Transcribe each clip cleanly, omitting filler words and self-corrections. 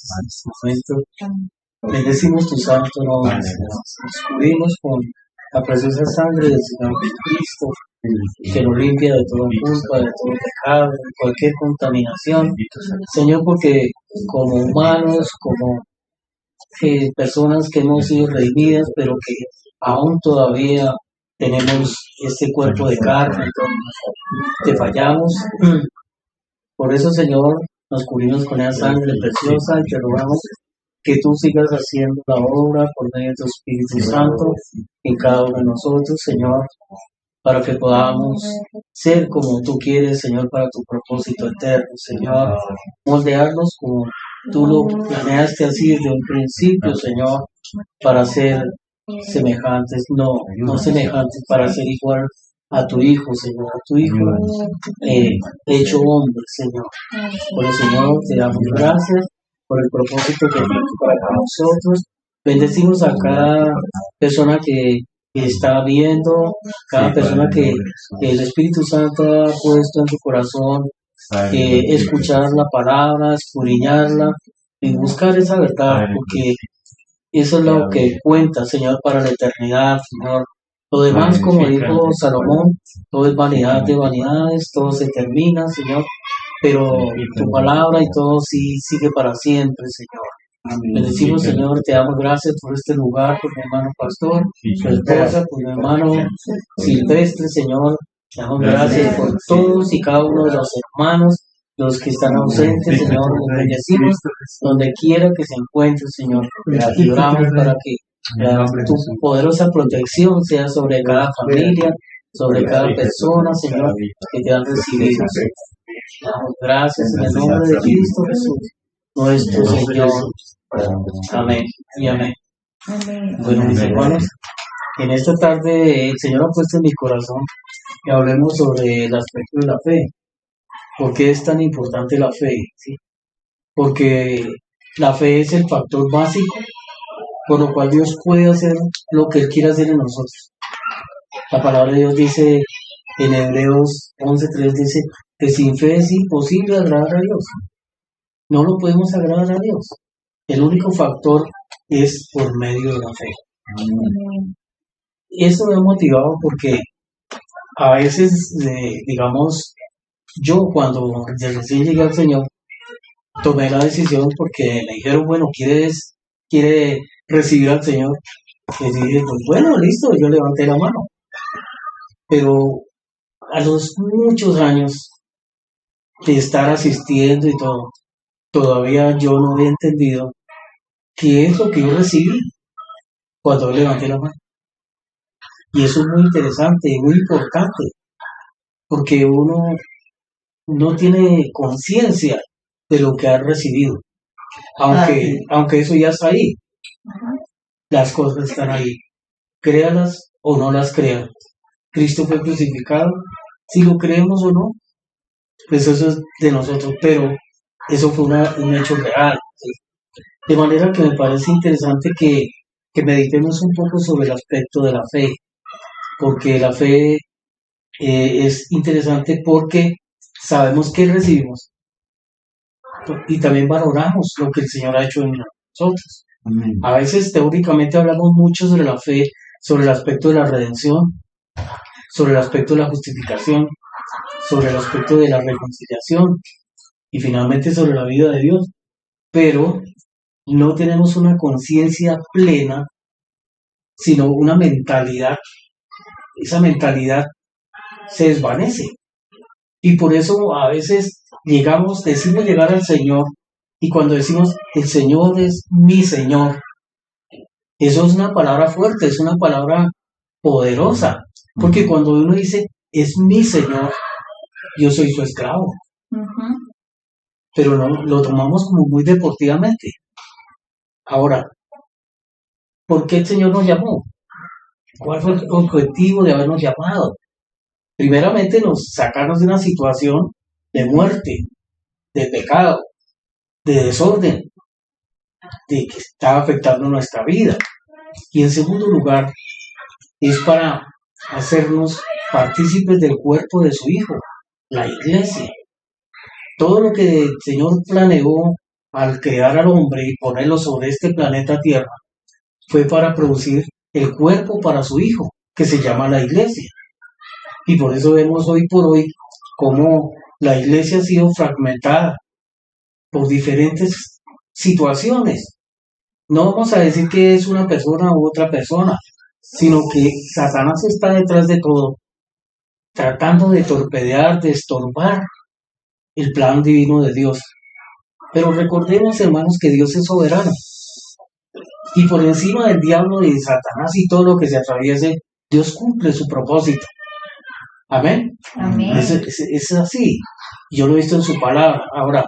gracias en este momento. Bendecimos tu santo nombre, Señor. Nos cubrimos con la preciosa sangre del Señor Jesucristo, que nos limpia de toda culpa, de todo pecado, de cualquier contaminación. Señor, porque como humanos, como personas que hemos sido redimidas, pero que aún todavía tenemos este cuerpo de carne, te fallamos. Por eso, Señor, nos cubrimos con esa sangre preciosa y te rogamos que tú sigas haciendo la obra por medio de tu Espíritu Santo en cada uno de nosotros, Señor, para que podamos ser como tú quieres, Señor, para tu propósito eterno, Señor, moldearnos como tú lo planeaste así desde un principio, Señor, para ser semejantes, no semejantes, para ser igual a tu Hijo, Señor, a tu Hijo hecho hombre, Señor. Por el Señor, te damos gracias por el propósito que tienes para nosotros. Bendecimos a cada persona que está viendo, cada persona que el Espíritu Santo ha puesto en su corazón, escuchar la palabra, escudriñarla y buscar esa verdad, porque eso es lo que cuenta, Señor, para la eternidad, Señor. Lo demás, como dijo Salomón, todo es vanidad de vanidades, todo se termina, Señor, pero tu palabra y todo sí sigue para siempre, Señor. Bendecimos, Señor, te damos gracias por este lugar, por mi hermano pastor, su esposa, por mi hermano Silvestre, Señor. Te damos gracias por todos y cada uno de los hermanos, los que están ausentes, Señor. Los bendecimos donde quiera que se encuentren, Señor. Y oramos para que tu poderosa protección sea sobre cada familia, sobre cada persona, Señor, que te han recibido. Damos gracias en el nombre de Cristo Jesús, nuestro Señor. Amén y amén. Bueno, mis hermanos, en esta tarde el Señor ha puesto en mi corazón que hablemos sobre el aspecto de la fe. ¿Por qué es tan importante la fe? ¿Sí? Porque la fe es el factor básico por lo cual Dios puede hacer lo que Él quiere hacer en nosotros. La palabra de Dios dice en Hebreos 11:3, dice que sin fe es imposible agradar a Dios. No lo podemos agradar a Dios. El único factor es por medio de la fe. Eso me ha motivado porque a veces, digamos, yo cuando recién llegué al Señor, tomé la decisión porque me dijeron, bueno, quiere recibir al Señor. Y dije, pues bueno, listo, yo levanté la mano. Pero a los muchos años de estar asistiendo y todo, todavía yo no había entendido qué es lo que yo recibí cuando levanté la mano. Y eso es muy interesante y muy importante, porque uno no tiene conciencia de lo que ha recibido, aunque eso ya está ahí. Las cosas están ahí, créalas o no las crean. Cristo fue crucificado, si lo creemos o no, pues eso es de nosotros, pero eso fue un hecho real, ¿sí? De manera que me parece interesante que meditemos un poco sobre el aspecto de la fe, porque la fe es interesante porque sabemos que recibimos y también valoramos lo que el Señor ha hecho en nosotros. A veces teóricamente hablamos mucho sobre la fe, sobre el aspecto de la redención, sobre el aspecto de la justificación, sobre el aspecto de la reconciliación y finalmente sobre la vida de Dios, pero no tenemos una conciencia plena, sino una mentalidad. Esa mentalidad se desvanece y por eso a veces decimos llegar al Señor, y cuando decimos el Señor es mi Señor, eso es una palabra fuerte, es una palabra poderosa, porque cuando uno dice es mi Señor, yo soy su esclavo. Pero no lo tomamos como muy deportivamente. Ahora, ¿por qué el Señor nos llamó? ¿Cuál fue el objetivo de habernos llamado? Primeramente, sacarnos de una situación de muerte, de pecado, de desorden, de que estaba afectando nuestra vida. Y en segundo lugar, es para hacernos partícipes del cuerpo de su Hijo, la iglesia. Todo lo que el Señor planeó al crear al hombre y ponerlo sobre este planeta Tierra, fue para producir el cuerpo para su hijo, que se llama la iglesia. Y por eso vemos hoy por hoy cómo la iglesia ha sido fragmentada por diferentes situaciones. No vamos a decir que es una persona u otra persona, sino que Satanás está detrás de todo, tratando de torpedear, de estorbar el plan divino de Dios. Pero recordemos, hermanos, que Dios es soberano. Y por encima del diablo y de Satanás y todo lo que se atraviese, Dios cumple su propósito. Amén. Amén. Es así. Yo lo he visto en su palabra. Ahora,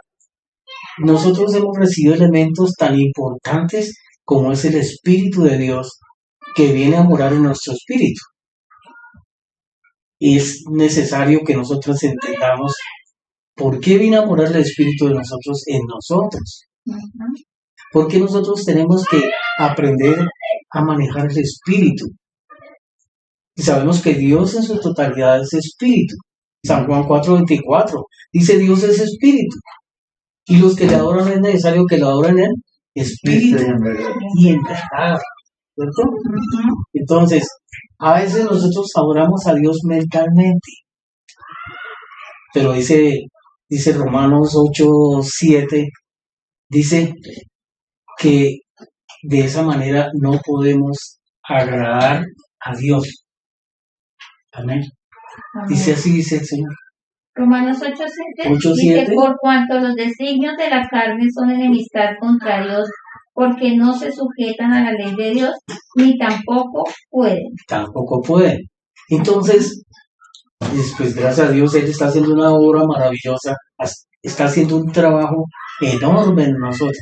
nosotros hemos recibido elementos tan importantes como es el Espíritu de Dios que viene a morar en nuestro espíritu. Y es necesario que nosotros entendamos por qué viene a morar el Espíritu de nosotros en nosotros. Porque nosotros tenemos que aprender a manejar el Espíritu. Y sabemos que Dios en su totalidad es Espíritu. San Juan 4:24 dice: Dios es Espíritu. Y los que le adoran es necesario que lo adoren en Espíritu y en verdad. ¿Cierto? Entonces, a veces nosotros adoramos a Dios mentalmente. Pero dice Romanos 8:7, dice que de esa manera no podemos agradar a Dios. Amén. Dice así, dice el Señor. Romanos 8:7 8:7. dice: por cuanto los designios de la carne son enemistad contra Dios, porque no se sujetan a la ley de Dios, ni tampoco pueden. Tampoco pueden. Entonces, pues gracias a Dios, Él está haciendo una obra maravillosa, está haciendo un trabajo enorme en nosotros,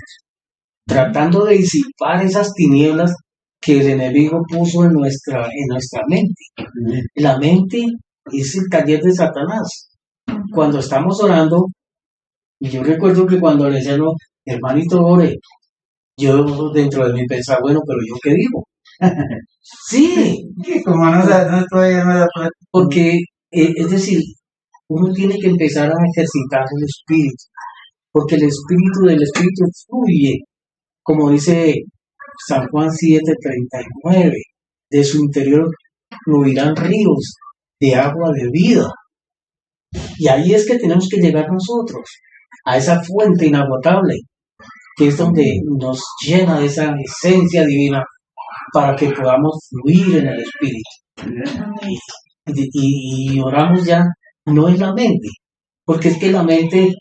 tratando de disipar esas tinieblas que el enemigo puso en nuestra mente. La mente es el taller de Satanás. Cuando estamos orando, y yo recuerdo que cuando le decían, hermanito, ore, yo dentro de mí pensaba, bueno, pero ¿yo qué digo? Sí, como no todavía no la puedo. Porque, es decir, uno tiene que empezar a ejercitar el espíritu, porque el espíritu del espíritu fluye, como dice San Juan 7:39, de su interior fluirán ríos de agua de vida. Y ahí es que tenemos que llegar nosotros, a esa fuente inagotable, que es donde nos llena de esa esencia divina para que podamos fluir en el espíritu. Y oramos ya, no en la mente, porque es que la mente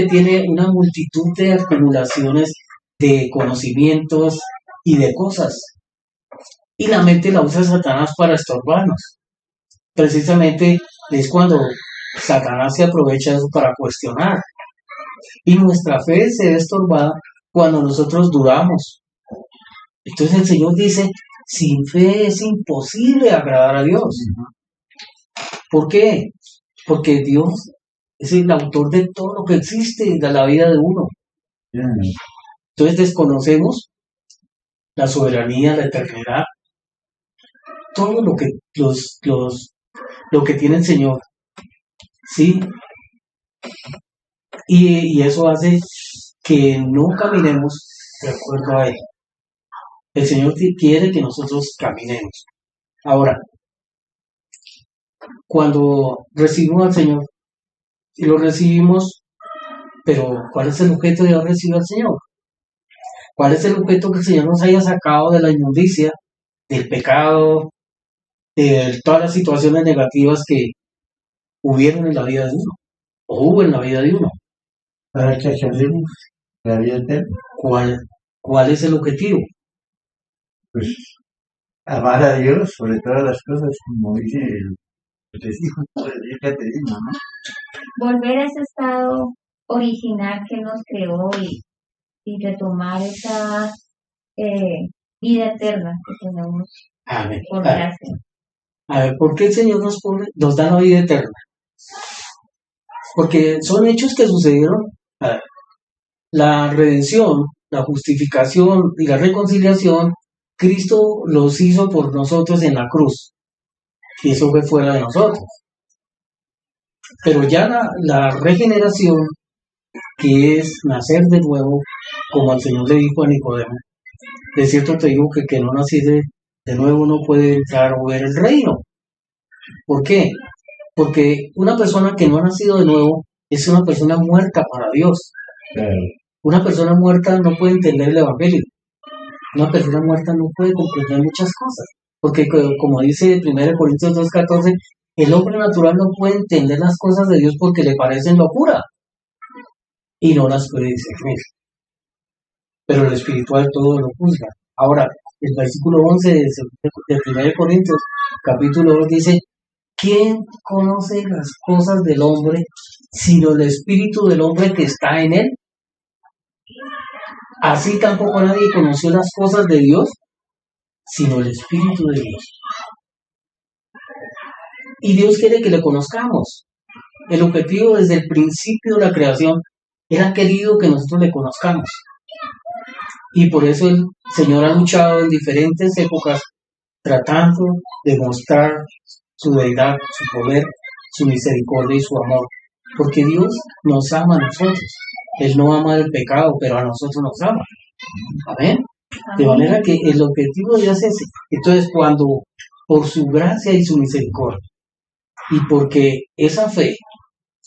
tiene una multitud de acumulaciones de conocimientos y de cosas. Y la mente la usa Satanás para estorbarnos. Precisamente es cuando Satanás se aprovecha de eso para cuestionar. Y nuestra fe se ve estorbada cuando nosotros dudamos. Entonces el Señor dice, sin fe es imposible agradar a Dios. ¿Por qué? Porque Dios es el autor de todo lo que existe de la vida de uno. Entonces desconocemos la soberanía, la eternidad, todo lo que lo que tiene el Señor. ¿Sí? Y eso hace que no caminemos de acuerdo a Él. El Señor quiere que nosotros caminemos. Ahora, cuando recibimos al Señor, y lo recibimos, pero ¿cuál es el objeto de haber recibido al Señor? ¿Cuál es el objeto que el Señor nos haya sacado de la inmundicia, del pecado, de todas las situaciones negativas que hubieron en la vida de uno, o hubo en la vida de uno? Para que alcancemos la vida eterna. ¿Cuál es el objetivo? Pues amar a Dios sobre todas las cosas, como dice el catecismo, ¿no? Volver a ese estado original que nos creó y retomar esa vida eterna que tenemos Amén. por gracia. A ver, ¿por qué el Señor nos da la vida eterna? Porque son hechos que sucedieron. A ver, la redención, la justificación y la reconciliación, Cristo los hizo por nosotros en la cruz. Y eso fue fuera de nosotros. Pero ya la regeneración que es nacer de nuevo, como el Señor le dijo a Nicodemo. De cierto te digo que el que no naciere de nuevo no puede entrar o ver el reino. ¿Por qué? Porque una persona que no ha nacido de nuevo es una persona muerta para Dios. Una persona muerta no puede entender el Evangelio. Una persona muerta no puede comprender muchas cosas. Porque como dice 1 Corintios 2:14, el hombre natural no puede entender las cosas de Dios porque le parecen locura y no las puede discernir. Pero el espiritual todo lo juzga. Ahora, el versículo 11 de 1 Corintios, capítulo 2, dice: ¿quién conoce las cosas del hombre sino el espíritu del hombre que está en él? Así tampoco nadie conoció las cosas de Dios sino el espíritu de Dios. Y Dios quiere que le conozcamos. El objetivo desde el principio de la creación era querido que nosotros le conozcamos. Y por eso el Señor ha luchado en diferentes épocas tratando de mostrar su deidad, su poder, su misericordia y su amor. Porque Dios nos ama a nosotros. Él no ama el pecado, pero a nosotros nos ama. Amén. De manera que el objetivo de Dios es ese. Entonces, cuando por su gracia y su misericordia, y porque esa fe,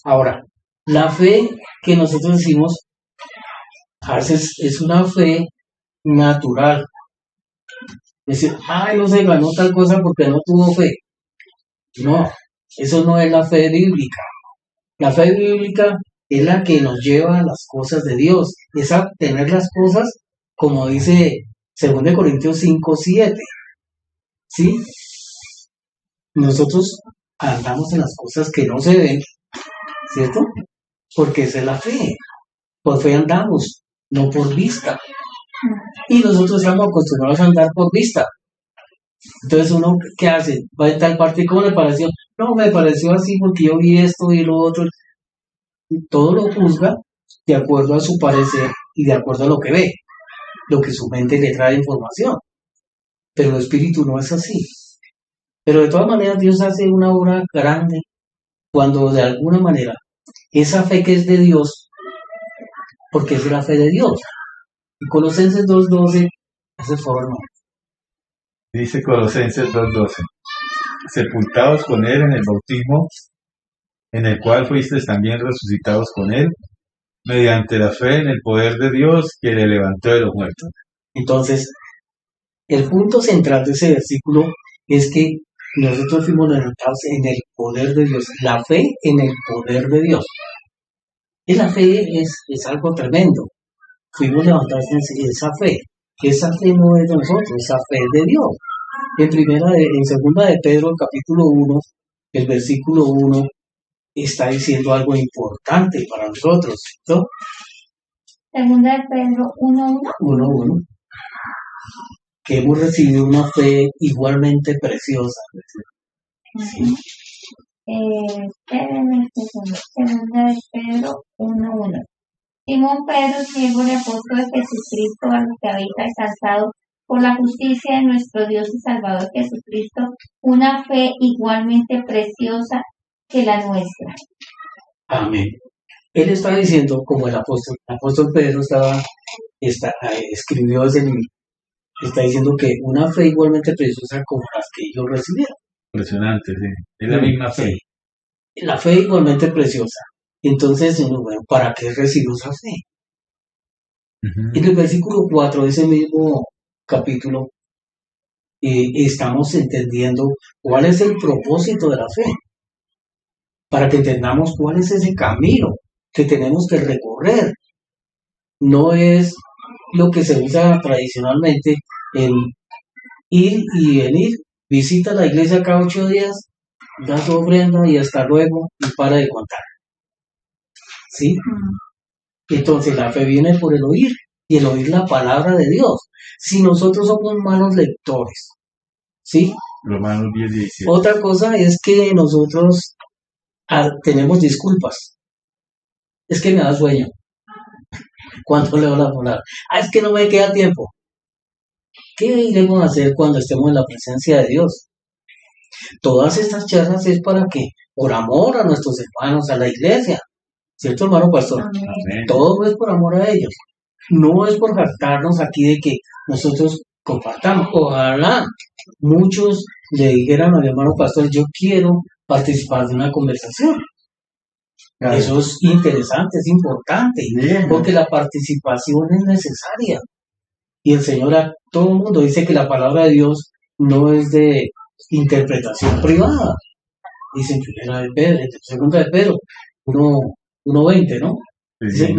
ahora, la fe que nosotros decimos, a veces es una fe natural. Es decir, no se ganó tal cosa porque no tuvo fe. No, eso no es la fe bíblica. La fe bíblica es la que nos lleva a las cosas de Dios, es a tener las cosas como dice 2 Corintios 5:7. ¿Sí? Nosotros andamos en las cosas que no se ven, ¿cierto? Porque esa es la fe. Por fe andamos, no por vista. Y nosotros estamos acostumbrados a andar por vista. Entonces uno, ¿qué hace? Va a tal parte, ¿cómo le pareció? No, me pareció así porque yo vi esto y lo otro. Y todo lo juzga de acuerdo a su parecer y de acuerdo a lo que ve, lo que su mente le trae información. Pero el espíritu no es así. Pero de todas maneras Dios hace una obra grande cuando de alguna manera esa fe que es de Dios, porque es la fe de Dios. Y Colosenses 2:12 hace forma. Dice Colosenses 2:12: sepultados con él en el bautismo, en el cual fuisteis también resucitados con él, mediante la fe en el poder de Dios que le levantó de los muertos. Entonces, el punto central de ese versículo es que nosotros fuimos levantados en el poder de Dios, la fe en el poder de Dios. Y la fe es algo tremendo. Fuimos levantados en esa fe. Esa fe no es de nosotros, esa fe es de Dios. En segunda de Pedro, capítulo 1, el versículo 1, está diciendo algo importante para nosotros, ¿no? Segunda de Pedro 1:1. 1:1. Que hemos recibido una fe igualmente preciosa. Sí. Segunda de Pedro 1:1. Simón Pedro, siervo y apóstol de Jesucristo, a los que habéis alcanzado por la justicia de nuestro Dios y Salvador Jesucristo, una fe igualmente preciosa que la nuestra. Amén. Él está diciendo, como el apóstol Pedro escribió ese libro, está diciendo que una fe igualmente preciosa como las que ellos recibieron. Impresionante, sí. Es la misma fe. Sí. La fe igualmente preciosa. Entonces, bueno, ¿para qué recibió esa fe? En el versículo 4 de ese mismo capítulo, estamos entendiendo cuál es el propósito de la fe. Para que entendamos cuál es ese camino que tenemos que recorrer. No es lo que se usa tradicionalmente en ir y venir, visita la iglesia cada 8 días, da su ofrenda y hasta luego y para de contar. ¿Sí? Entonces la fe viene por el oír y el oír la palabra de Dios. Si nosotros somos malos lectores, ¿sí? Romanos 10:17. Otra cosa es que nosotros tenemos disculpas. Es que me da sueño cuando leo la palabra. Es que no me queda tiempo. ¿Qué iremos a hacer cuando estemos en la presencia de Dios? Todas estas charlas es para que, por amor a nuestros hermanos, a la iglesia, ¿Cierto, hermano pastor? Amén. Todo es por amor a ellos. No es por jactarnos aquí de que nosotros compartamos. Ojalá muchos le dijeran al hermano pastor, yo quiero participar de una conversación. Claro. Eso es interesante, es importante, Bien. porque la participación es necesaria. Y el Señor a todo el mundo dice que la palabra de Dios no es de interpretación privada. Dice en primera de Pedro, en segunda de Pedro, 1:20, ¿no? Dice,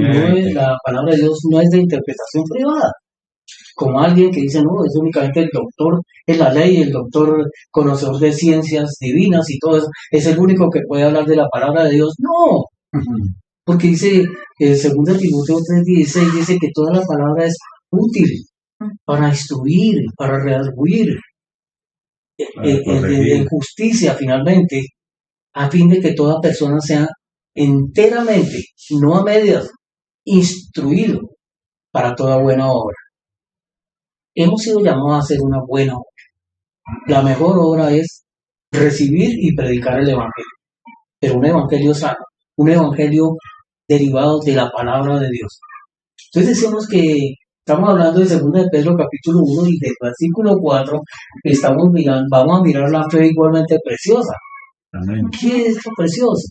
la palabra de Dios no es de interpretación privada. Como alguien que dice, no, es únicamente el doctor en la ley, el doctor conocedor de ciencias divinas y todo eso, es el único que puede hablar de la palabra de Dios. No, porque dice, el 2 Timoteo 3:16 dice que toda la palabra es útil para instruir, para redarguir, en justicia finalmente, a fin de que toda persona sea enteramente, no a medias, instruido para toda buena obra. Hemos sido llamados a hacer una buena obra. La mejor obra es recibir y predicar el Evangelio, pero un Evangelio sano, un Evangelio derivado de la palabra de Dios. Entonces decimos que estamos hablando de 2 de Pedro capítulo 1 y del versículo 4, vamos a mirar la fe igualmente preciosa. Amén. ¿Qué es lo precioso?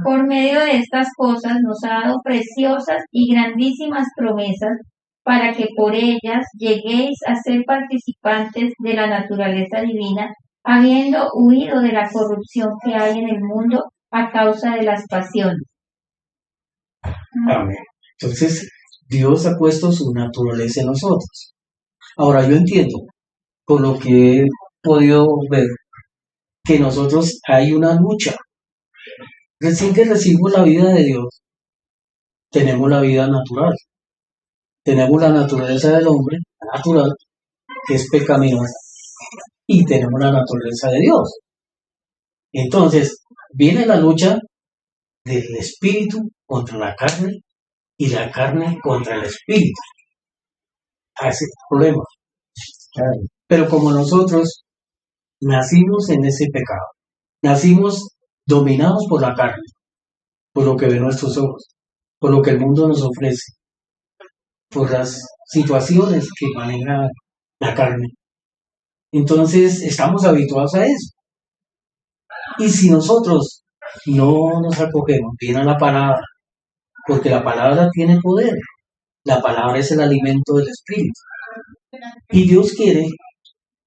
Por medio de estas cosas nos ha dado preciosas y grandísimas promesas para que por ellas lleguéis a ser participantes de la naturaleza divina, habiendo huido de la corrupción que hay en el mundo a causa de las pasiones. Amén. Entonces, Dios ha puesto su naturaleza en nosotros. Ahora, yo entiendo, por lo que he podido ver, que nosotros hay una lucha. Recién que recibimos la vida de Dios, tenemos la vida natural. Tenemos la naturaleza del hombre, natural, que es pecaminosa, y tenemos la naturaleza de Dios. Entonces, viene la lucha del espíritu contra la carne y la carne contra el espíritu. Ese es el problema. Pero como nosotros nacimos en ese pecado, nacimos dominados por la carne, por lo que ven nuestros ojos, por lo que el mundo nos ofrece, por las situaciones que maneja la carne. Entonces estamos habituados a eso. Y si nosotros no nos acogemos bien a la palabra, porque la palabra tiene poder, la palabra es el alimento del espíritu. Y Dios quiere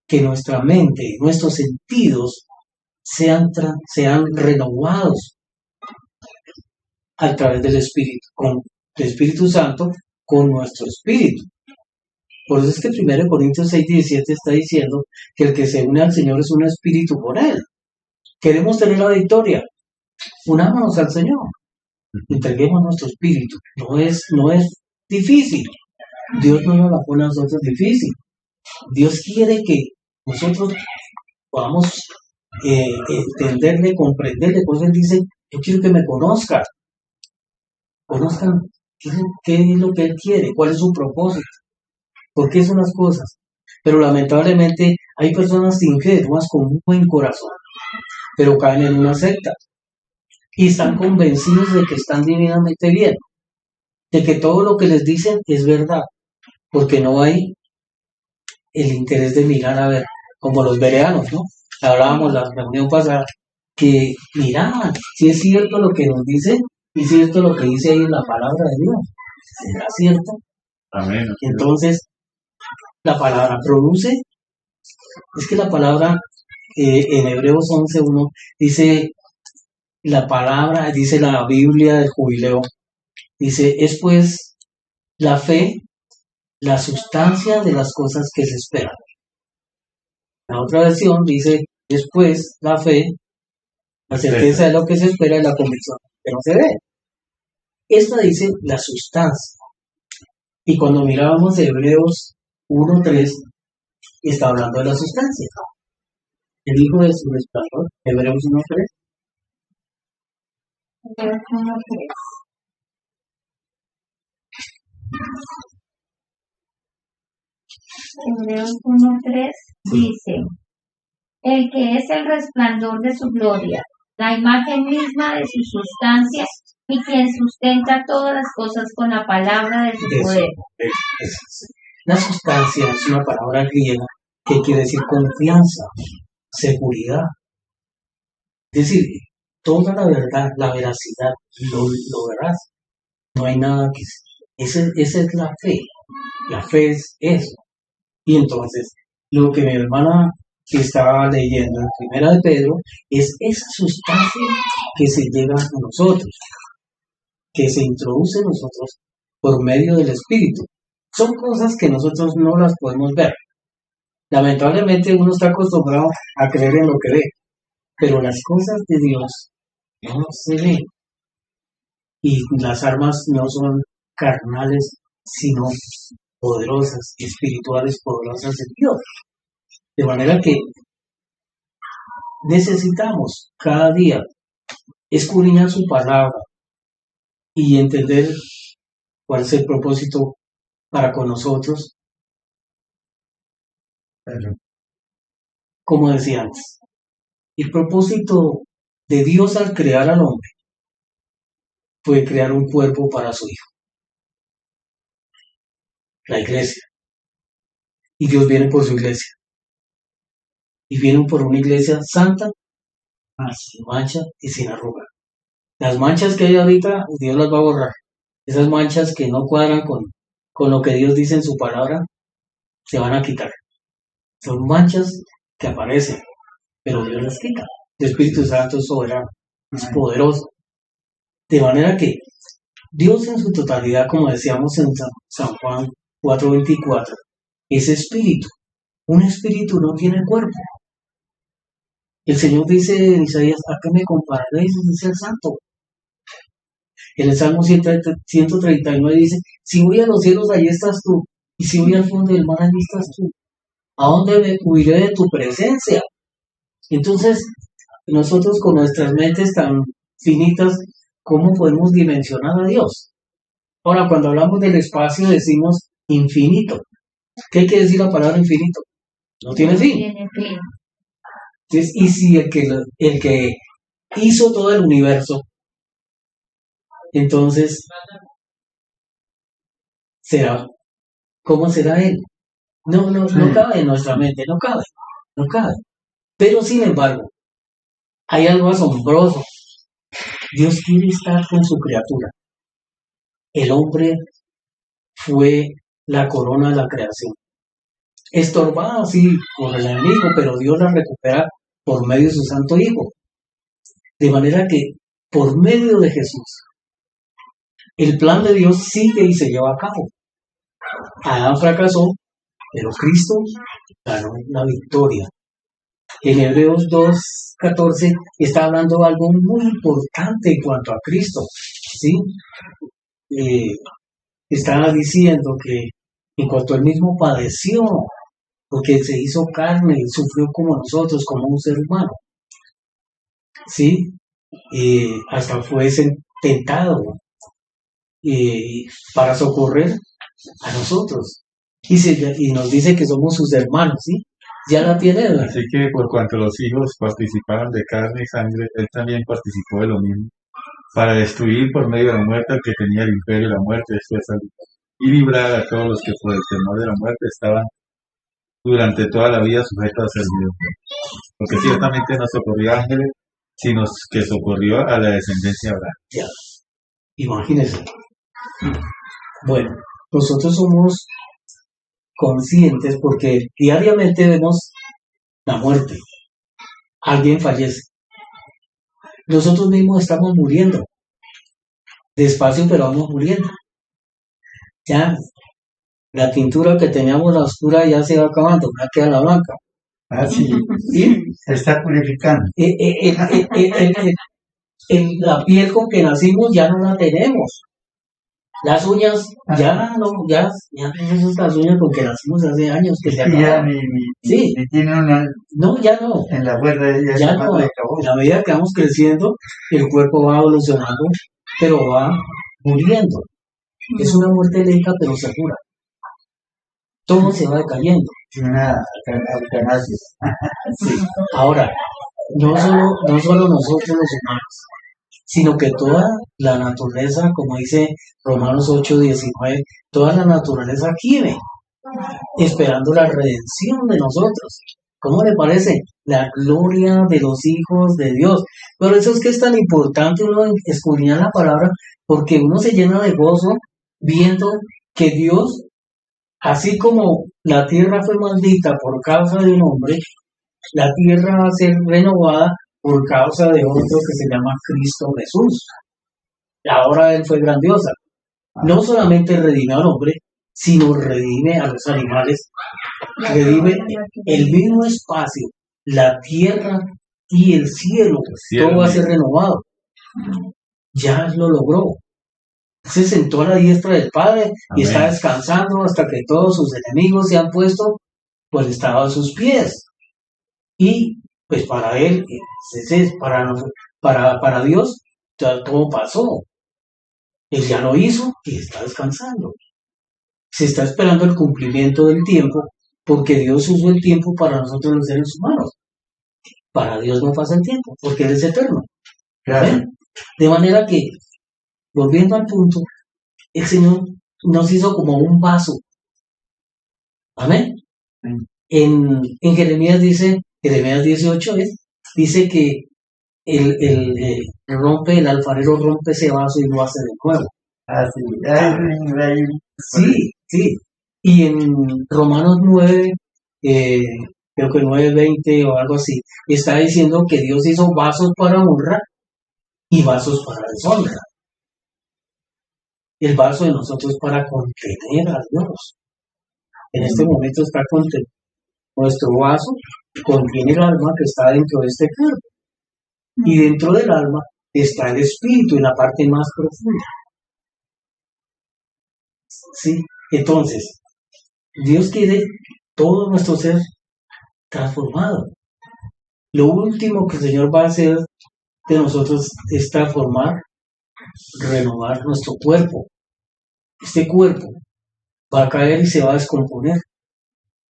que nuestra mente, nuestros sentidos sean renovados a través del Espíritu, con el Espíritu Santo, con nuestro espíritu. Por eso es que 1 Corintios 6:17 está diciendo que el que se une al Señor es un espíritu con Él. Queremos tener la victoria, unámonos al Señor, entreguemos nuestro espíritu. No es difícil. Dios no nos la pone a nosotros difícil. Dios quiere que nosotros podamos entenderle, comprenderle. Por eso Él dice, yo quiero que me conozcan qué es lo que Él quiere, cuál es su propósito, por qué son las cosas. Pero lamentablemente hay personas ingenuas con un buen corazón, pero caen en una secta y están convencidos de que están divinamente bien, de que todo lo que les dicen es verdad, porque no hay el interés de mirar a ver, como los bereanos, ¿no? Hablábamos la reunión pasada, que miraban si es cierto lo que nos dice, y es cierto lo que dice ahí en la palabra de Dios. ¿Será cierto? Amén. Entonces, la palabra produce, es que la palabra en Hebreos 11:1 dice, la palabra, dice la Biblia del Jubileo, dice, es pues la fe, la sustancia de las cosas que se esperan. La otra versión dice, después la fe, la certeza de lo que se espera y la convicción que no se ve. Esta dice la sustancia. Y cuando mirábamos Hebreos 1:3, está hablando de la sustancia. El Hijo de su resplandor, Hebreos 1:3. Hebreos 1:3. Hebreos 1:3 dice, el que es el resplandor de su gloria la imagen misma de su sustancia y quien sustenta todas las cosas con la palabra de su De poder. La sustancia es una palabra griega que quiere decir confianza, seguridad. Es decir, toda la verdad, la veracidad, lo verás. No hay nada que... Esa es la fe. La fe es eso. Y entonces, lo que mi hermana que estaba leyendo en Primera de Pedro es esa sustancia que se llega a nosotros, que se introduce en nosotros por medio del Espíritu. Son cosas que nosotros no las podemos ver. Lamentablemente uno está acostumbrado a creer en lo que ve, pero las cosas de Dios no se ven. Y las armas no son carnales, sino poderosas, espirituales, poderosas en Dios. De manera que necesitamos cada día escudriñar su palabra y entender cuál es el propósito para con nosotros. Pero, como decía antes, el propósito de Dios al crear al hombre fue crear un cuerpo para su Hijo, la iglesia. Y Dios viene por su iglesia. Y viene por una iglesia santa, sin mancha y sin arruga. Las manchas que hay ahorita, Dios las va a borrar. Esas manchas que no cuadran con lo que Dios dice en su palabra, se van a quitar. Son manchas que aparecen, pero Dios las quita. El Espíritu Santo es soberano, es poderoso. De manera que Dios en su totalidad, como decíamos en San Juan 4:24, es espíritu. Un espíritu no tiene cuerpo. El Señor dice en Isaías, ¿a qué me compararéis? Dice el Santo. En el Salmo 139 dice, si voy a los cielos, allí estás tú. Y si voy al fondo del mar, allí estás tú. ¿A dónde me huiré de tu presencia? Entonces, nosotros con nuestras mentes tan finitas, ¿cómo podemos dimensionar a Dios? Ahora, cuando hablamos del espacio, decimos infinito. ¿Qué quiere decir la palabra infinito? No tiene fin. Tiene fin. Entonces, y si el que hizo todo el universo, entonces, ¿cómo será Él? No cabe en nuestra mente, no cabe. Pero sin embargo, hay algo asombroso. Dios quiere estar con su criatura. El hombre fue la corona de la creación. Estorbada así por el enemigo, pero Dios la recupera por medio de su Santo Hijo. De manera que, por medio de Jesús, el plan de Dios sigue y se lleva a cabo. Adán fracasó, pero Cristo ganó la victoria. En Hebreos 2:14 está hablando algo muy importante en cuanto a Cristo, ¿sí? Está diciendo que en cuanto él mismo padeció, porque se hizo carne y sufrió como nosotros, como un ser humano, ¿sí? Hasta fue tentado para socorrer a nosotros. Y nos dice que somos sus hermanos, ¿sí? Ya la tiene. Así que por cuanto los hijos participaron de carne y sangre, él también participó de lo mismo, para destruir por medio de la muerte al que tenía el imperio de la muerte, esto es, y librar a todos los que por el temor de la muerte estaban durante toda la vida sujetos a servidumbre. Porque ciertamente no socorrió a ángeles, sino que socorrió a la descendencia de Abraham. Ya, imagínense. Bueno, nosotros somos conscientes porque diariamente vemos la muerte. Alguien fallece. Nosotros mismos estamos muriendo. Despacio, pero vamos muriendo. Ya, la tintura que teníamos la oscura ya se va acabando, ya queda la blanca. Así, ¿Sí? se está purificando. La piel con que nacimos ya no la tenemos. Las uñas, ya tenemos las uñas con que nacimos hace años que se Ya acabaron. Sí. ni tiene una No, ya no. en la cuerda, Ya no. se acabó. A medida que vamos creciendo, el cuerpo va evolucionando, pero va muriendo. Es una muerte lenta, pero segura. Todo se va decayendo. Una eutanasia. Sí. Ahora, no solo nosotros los humanos, sino que toda la naturaleza, como dice Romanos 8:19, toda la naturaleza gime, esperando la redención de nosotros. ¿Cómo le parece? La gloria de los hijos de Dios. Por eso es que es tan importante uno escudriñar la palabra, porque uno se llena de gozo viendo que Dios, así como la tierra fue maldita por causa de un hombre, la tierra va a ser renovada por causa de otro que se llama Cristo Jesús. La obra de él fue grandiosa. No solamente redime al hombre, sino redime a los animales, redime el mismo espacio, la tierra y el cielo. Todo va a ser renovado. Ya lo logró. Se sentó a la diestra del Padre y está descansando hasta que todos sus enemigos se han puesto por el estado de sus pies. Y pues para él, para Dios, ya todo pasó. Él ya lo hizo y está descansando. Se está esperando el cumplimiento del tiempo, porque Dios usó el tiempo para nosotros los seres humanos. Para Dios no pasa el tiempo, porque Él es eterno. Claro. De manera que, volviendo al punto, el Señor nos hizo como un vaso. Amén. En Jeremías 18 dice que el alfarero rompe ese vaso y lo hace de nuevo. Así. Sí. Y en Romanos 9, creo que 9:20 o algo así, está diciendo que Dios hizo vasos para honra y vasos para deshonra. El vaso de nosotros para contener a Dios. En este momento está contenido. Nuestro vaso contiene el alma que está dentro de este cuerpo. Y dentro del alma está el espíritu en la parte más profunda. ¿Sí? Entonces, Dios quiere todo nuestro ser transformado. Lo último que el Señor va a hacer de nosotros es transformar, renovar nuestro cuerpo. Este cuerpo va a caer y se va a descomponer,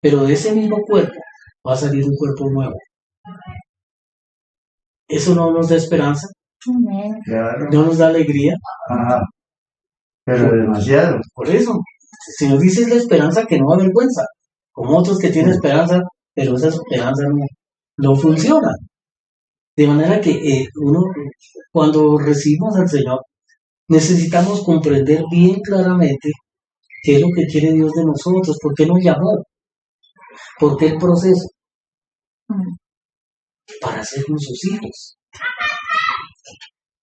pero de ese mismo cuerpo va a salir un cuerpo nuevo. ¿Eso no nos da esperanza? Claro. ¿No nos da alegría? Ajá. Pero demasiado. Por eso, si nos dices la esperanza que no avergüenza, como otros que tienen esperanza, pero esa esperanza no funciona. De manera que uno, cuando recibimos al Señor, necesitamos comprender bien claramente qué es lo que quiere Dios de nosotros, por qué nos llamó, por qué el proceso, para sernos sus hijos.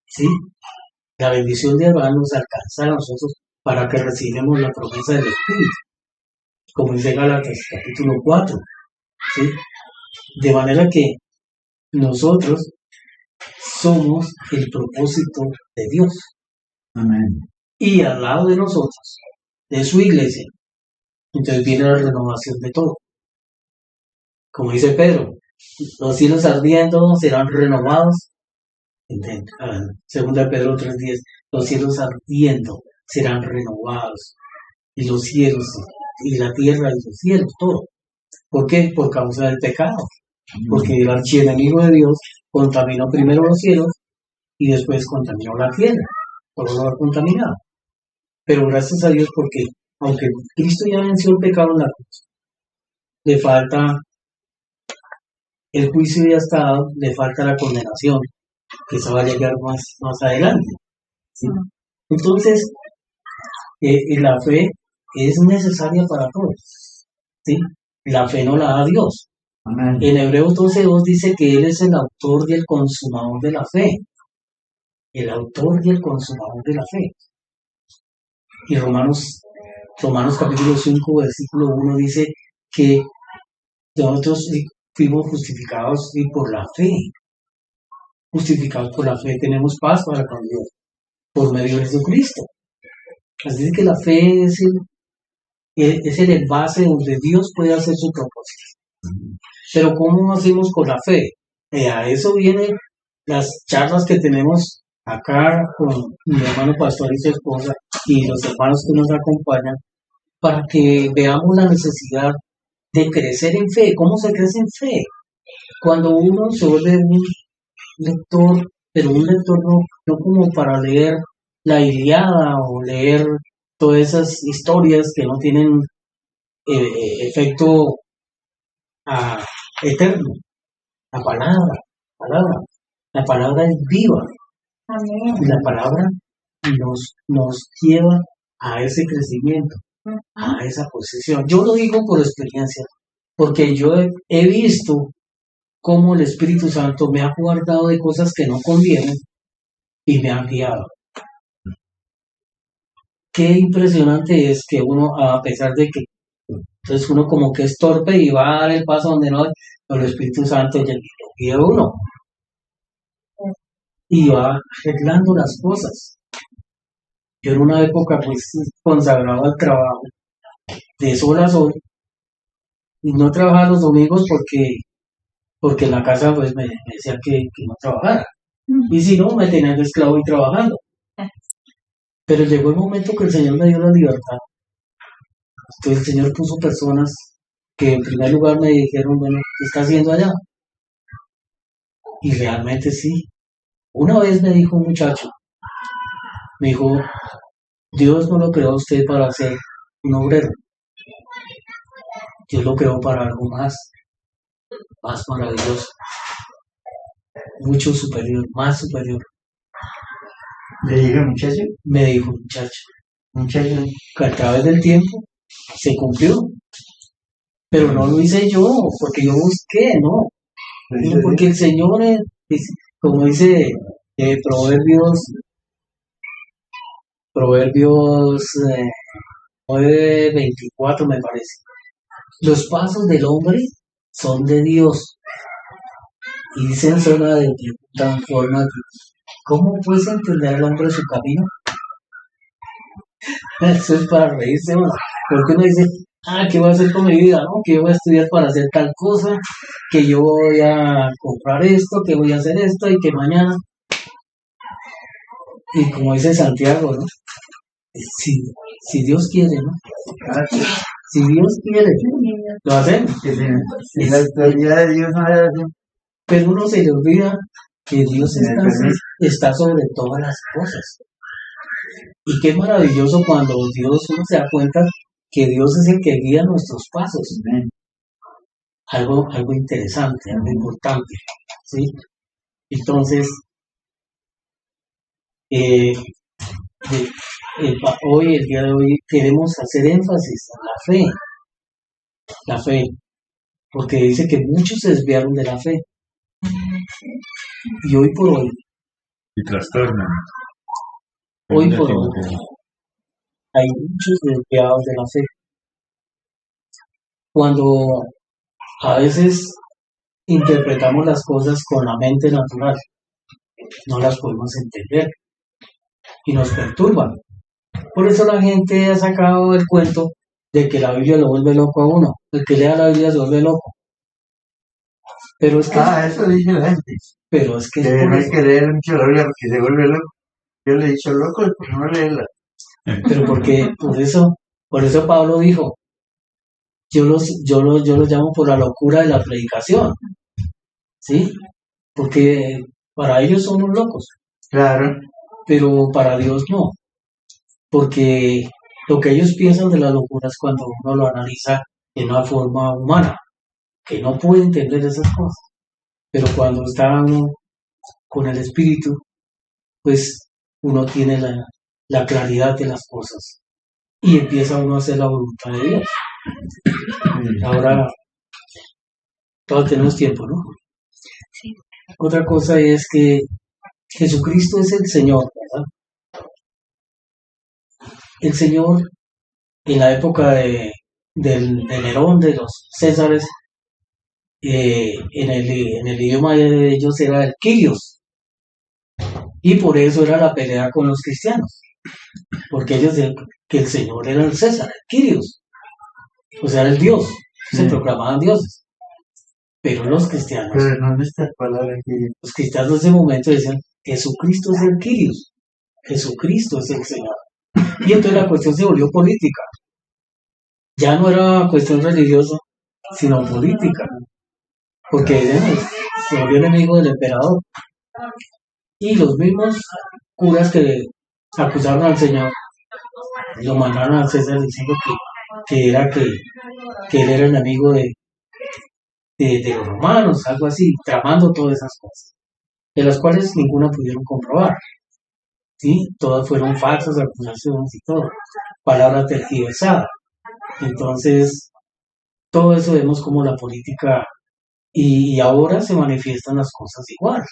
¿Sí? La bendición de Abraham nos alcanza a nosotros para que recibamos la promesa del Espíritu, como dice Gálatas capítulo 4. ¿Sí? De manera que nosotros somos el propósito de Dios. Amén. Y al lado de nosotros, de su iglesia, entonces viene la renovación de todo. Como dice Pedro, los cielos ardiendo serán renovados. Segunda Pedro 3:10, los cielos ardiendo serán renovados. Y los cielos, y la tierra y los cielos, todo. ¿Por qué? Por causa del pecado. Porque el archienemigo de Dios contaminó primero los cielos y después contaminó la tierra, por lo contaminado. Pero gracias a Dios, porque aunque Cristo ya venció el pecado en la cruz, le falta el juicio, ya está dado, le falta la condenación, que se va a llegar más adelante. ¿Sí? Entonces, la fe es necesaria para todos. ¿Sí? La fe no la da Dios. Amén. En Hebreos 12:2 dice que Él es el autor y el consumador de la fe. El autor y el consumador de la fe. Y Romanos capítulo 5, versículo 1 dice que nosotros fuimos justificados y por la fe. Justificados por la fe tenemos paz para con Dios por medio de Jesucristo. Así que la fe es el envase donde Dios puede hacer su propósito. Pero ¿cómo hacemos con la fe? A eso vienen las charlas que tenemos acá con mi hermano pastor y su esposa y los hermanos que nos acompañan, para que veamos la necesidad de crecer en fe. ¿Cómo se crece en fe? cuando uno se vuelve un lector, pero un lector no como para leer la Ilíada o leer todas esas historias que no tienen efecto ah, eterno. La palabra, la palabra es viva Amén. y la palabra nos lleva a ese crecimiento, a esa posesión. Yo lo digo por experiencia, porque yo he visto cómo el Espíritu Santo me ha guardado de cosas que no convienen y me ha guiado. Qué impresionante es que uno, a pesar de que entonces uno como que es torpe y va a dar el paso donde no, pero el Espíritu Santo ya lo guía a uno y va arreglando las cosas. Yo en una época pues consagraba al trabajo de sol a sol y no trabajaba los domingos porque en la casa pues me decía que no trabajara. Y si no, me tenían de esclavo y trabajando. Pero llegó el momento que el Señor me dio la libertad. Entonces el Señor puso personas que en primer lugar me dijeron, bueno, ¿qué está haciendo allá? Y realmente sí. Una vez me dijo un muchacho, me dijo, Dios no lo creó a usted para ser un obrero. Dios lo creó para algo más maravilloso, mucho superior, más superior. Le dije, muchacho, Me dijo el muchacho, muchacho, que a través del tiempo se cumplió. Pero no lo hice yo, porque yo busqué, no. lo No, hice porque el Señor, como dice Proverbios 9:24 me parece. Los pasos del hombre son de Dios y dicen zona de tan forma que, ¿cómo puedes entender el hombre su camino? Eso es para reírse, ¿no? Porque uno dice, ¿qué voy a hacer con mi vida? ¿No? Que yo voy a estudiar para hacer tal cosa, que yo voy a comprar esto, que voy a hacer esto y que mañana. Y como dice Santiago, ¿no? Si Dios quiere, ¿no? Si Dios quiere, lo hacemos. que sin la autoridad de Dios no era así. Pero uno se le olvida que Dios Me permite. está sobre todas las cosas. Y qué maravilloso cuando Dios uno se da cuenta que Dios es el que guía nuestros pasos. Amén. Algo interesante, algo importante. ¿Sí? Entonces, hoy, el día de hoy, queremos hacer énfasis en la fe, porque dice que muchos se desviaron de la fe. Y hoy por hoy, Y trastornan. hay muchos desviados de la fe. Cuando a veces interpretamos las cosas con la mente natural, no las podemos entender y nos perturban. Por eso la gente ha sacado el cuento de que la Biblia lo vuelve loco a uno. El que lea la Biblia se vuelve loco. Pero es que, Eso dice la gente. pero es que es Que por no hay eso. que leer mucho la Biblia porque se vuelve loco. Yo le he dicho loco por no leerla. Pero porque por eso Pablo dijo, yo los llamo por la locura de la predicación, ¿sí? Porque para ellos somos locos, Claro. pero para Dios no, porque lo que ellos piensan de la locura es cuando uno lo analiza de una forma humana, que no puede entender esas cosas, pero cuando está uno con el Espíritu, pues uno tiene la claridad de las cosas y empieza uno a hacer la voluntad de Dios. Ahora, todos tenemos tiempo, ¿no? Sí. Otra cosa es que Jesucristo es el Señor, ¿verdad? El Señor, en la época de Nerón, de los Césares, en el idioma de ellos era el Kyrios, y por eso era la pelea con los cristianos, porque ellos decían que el Señor era el César, el Kyrios, o sea, el Dios, se proclamaban dioses. Pero los cristianos Pero no es esta palabra aquí. Los cristianos en ese momento decían, Jesucristo es el Kyrios, Jesucristo es el Señor. Y entonces la cuestión se volvió política. Ya no era cuestión religiosa, sino política. porque se volvió enemigo del emperador. Y los mismos curas que acusaron al Señor lo mandaron al César diciendo que él era enemigo de los romanos, algo así, tramando todas esas cosas, de las cuales ninguna pudieron comprobar. ¿Sí? Todas fueron falsas acusaciones y todo, palabra tergiversada. Entonces, todo eso vemos como la política, y ahora se manifiestan las cosas igual.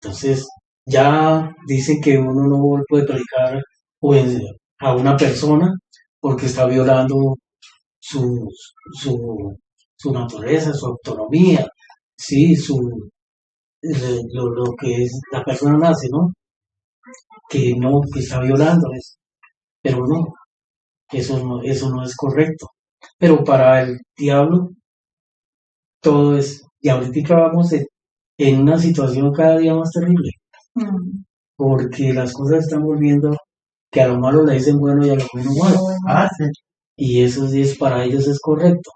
Entonces, ya dicen que uno no puede predicar pues, a una persona porque está violando su, su, su naturaleza, su autonomía, sí, lo que es la persona nace, ¿no? Que no, que está violando eso. Pero no, eso no es correcto. Pero para el diablo, todo es, y ahorita vamos en una situación cada día más terrible, Mm. porque las cosas están volviendo que a lo malo le dicen bueno y a lo bueno malo. Ah, sí. Y eso sí es para ellos es correcto.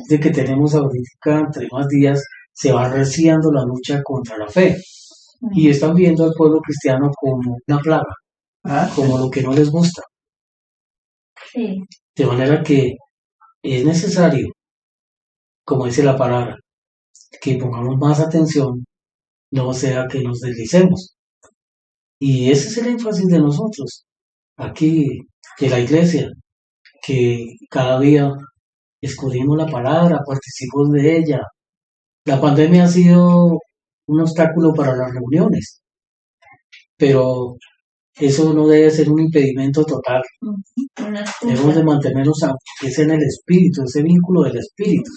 De que tenemos ahorita, entre más días, se va reciando la lucha contra la fe. Y están viendo al pueblo cristiano como una plaga, Ah, como lo que no les gusta. Sí. De manera que es necesario, como dice la palabra, que pongamos más atención, no sea que nos deslicemos. Y ese es el énfasis de nosotros, aquí, de la iglesia, que cada día escudrimos la palabra, participamos de ella. La pandemia ha sido un obstáculo para las reuniones, pero eso no debe ser un impedimento total. Una Debemos de excusa. mantenernos es en el espíritu, ese vínculo del espíritu.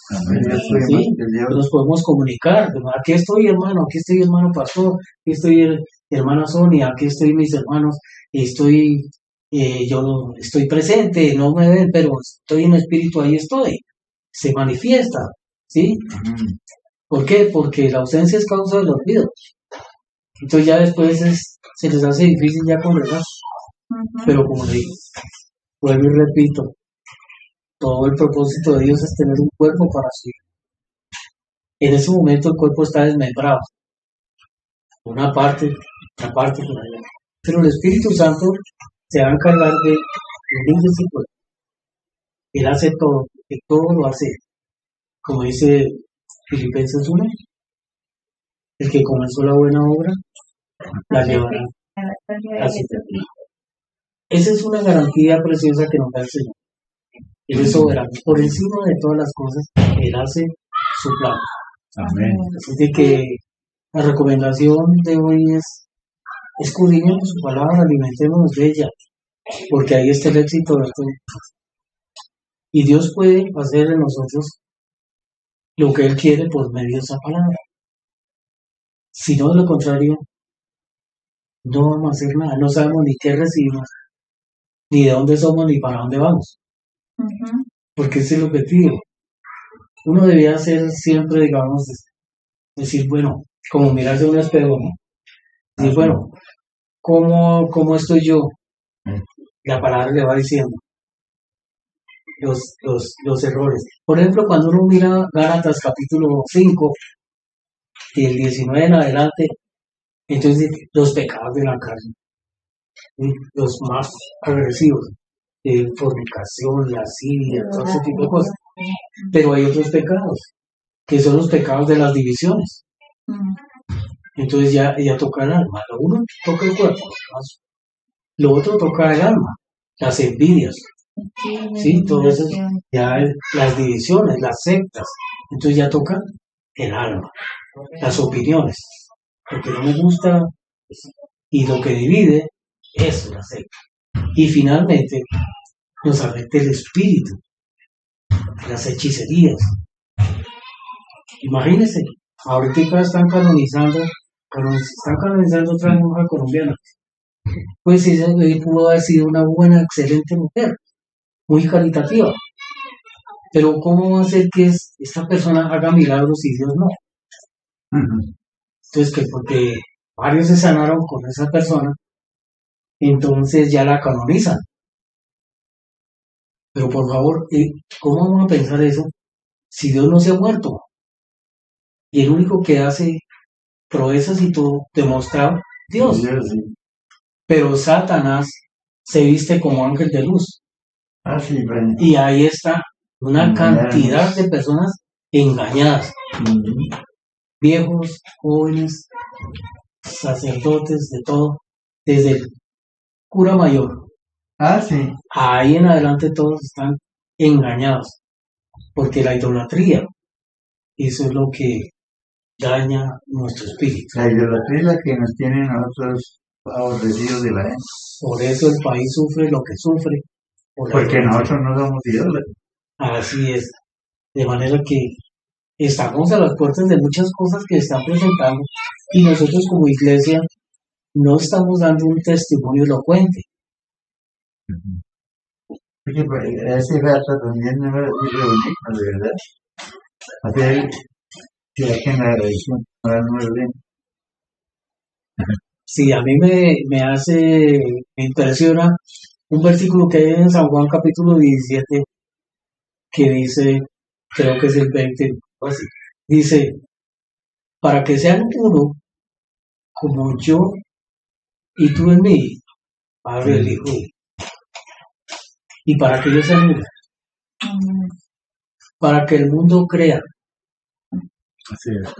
yo soy ¿Sí? más que Dios. Nos podemos comunicar. Aquí estoy, hermano pastor, aquí estoy, hermana Sonia, aquí estoy, mis hermanos, yo estoy presente, no me ven, pero estoy en espíritu, ahí estoy. Se manifiesta, ¿sí? ¿Por qué? Porque la ausencia es causa del olvido. Entonces ya después se les hace difícil ya congregar. Ujú. Pero como le digo, vuelvo y repito, todo el propósito de Dios es tener un cuerpo para su hijo. En ese momento el cuerpo está desmembrado, una parte, otra parte por allá. Pero el Espíritu Santo se va a encargar de unir ese cuerpo. Él hace todo, que todo lo hace. Como dice Filipenses 1, el que comenzó la buena obra, la llevará A la gloria de a su Jesucristo. Esa es una garantía preciosa que nos da el Señor. Él es soberano. Por encima de todas las cosas, Él hace su plan. Amén. Así de que la recomendación de hoy es escudriñemos su palabra, alimentémonos de ella, porque ahí está el éxito de todo. Y Dios puede hacer en nosotros lo que Él quiere por medio de esa palabra. Si no, de lo contrario, no vamos a hacer nada, no sabemos ni qué recibimos, ni de dónde somos, ni para dónde vamos, Ujú. porque ese es el objetivo. Uno debía hacer siempre, digamos, decir, bueno, como mirarse en un espejo, ¿no? Decir, bueno, ¿cómo estoy yo? La palabra le va diciendo los errores. Por ejemplo, cuando uno mira Gálatas capítulo 5, del 19 en adelante, entonces los pecados de la carne, ¿sí? Los más agresivos, fornicación, lascivia, todo ese tipo de cosas. Pero hay otros pecados, que son los pecados de las divisiones. Mm. Entonces ya toca el alma. Lo uno toca el cuerpo, lo otro toca el alma, las envidias, ¿sí? Todo eso, ya las divisiones, las sectas. Entonces ya toca el alma, las opiniones. Lo que no me gusta y lo que divide, eso es la secta. Y finalmente nos afecta el espíritu, las hechicerías. Imagínense, ahorita están canonizando otra monja colombiana. Pues ella pudo haber sido una buena, excelente mujer, muy caritativa. Pero ¿cómo va a ser que esta persona haga milagros y Dios no? Entonces, que porque varios se sanaron con esa persona, entonces ya la canonizan. Pero por favor, ¿cómo vamos a pensar eso si Dios no se ha muerto? Y el único que hace proezas y todo demostrado, Dios. Dios, sí. Pero Satanás se viste como ángel de luz. Ah, sí, bueno. Y ahí está una Engañadas. cantidad de personas engañadas. Ujú. Viejos, jóvenes, sacerdotes, de todo. Desde el cura mayor. Ah, sí. Ahí en adelante todos están engañados. Porque la idolatría, eso es lo que daña nuestro espíritu. La idolatría es la que nos tiene a nosotros aborrecidos de la gente. Por eso el país sufre lo que sufre. Por la Porque idolatría. nosotros no somos idólatras. Así es. De manera que estamos a las puertas de muchas cosas que se están presentando y nosotros como iglesia no estamos dando un testimonio elocuente. Porque pues, ese rato también no era así reunirnos, de verdad. Hacer que hacen la religión, para no orden. Sí, a mí me impresiona un versículo que hay en San Juan capítulo 17 que dice, creo que es el 20, o así, dice, para que sean uno como yo y tú en mí, Padre, el Hijo, y para que ellos sean uno, para que el mundo crea. Así es.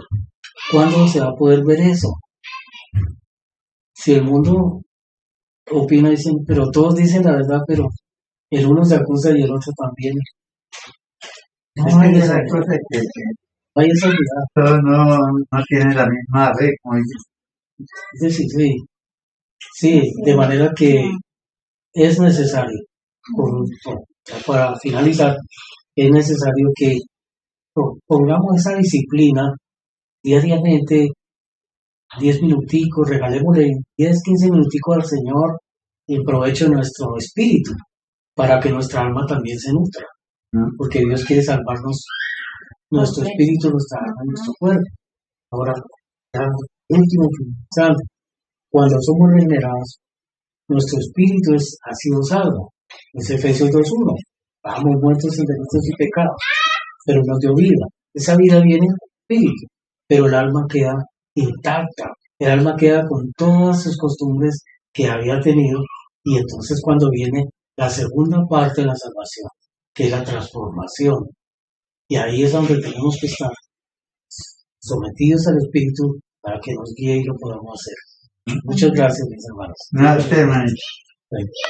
¿Cuándo se va a poder ver eso? Si el mundo opina, dicen, pero todos dicen la verdad, pero el uno se acusa y el otro también. No, Es que hay esa- esa cosa que hay esa unidad. todos no tienen la misma fe, como dices. Sí, sí, sí. Sí, de manera que es necesario, para finalizar, es necesario que pongamos esa disciplina diariamente, 10 minuticos, regalémosle 10, 15 minuticos al Señor en provecho de nuestro espíritu, para que nuestra alma también se nutra, ¿No? porque Dios quiere salvarnos nuestro espíritu, nuestra alma y nuestro cuerpo. Ahora, ya, último, finalizando, cuando somos regenerados, nuestro espíritu ha sido salvo. Es Efesios 2:1. Estábamos muertos en delitos y pecados, pero nos dio vida. Esa vida viene del espíritu, pero el alma queda intacta. El alma queda con todas sus costumbres que había tenido, y entonces cuando viene la segunda parte de la salvación, que es la transformación, y ahí es donde tenemos que estar sometidos al espíritu para que nos guíe y lo podamos hacer. Muchas gracias, mis hermanos. No, usted, hermanito. Thank you.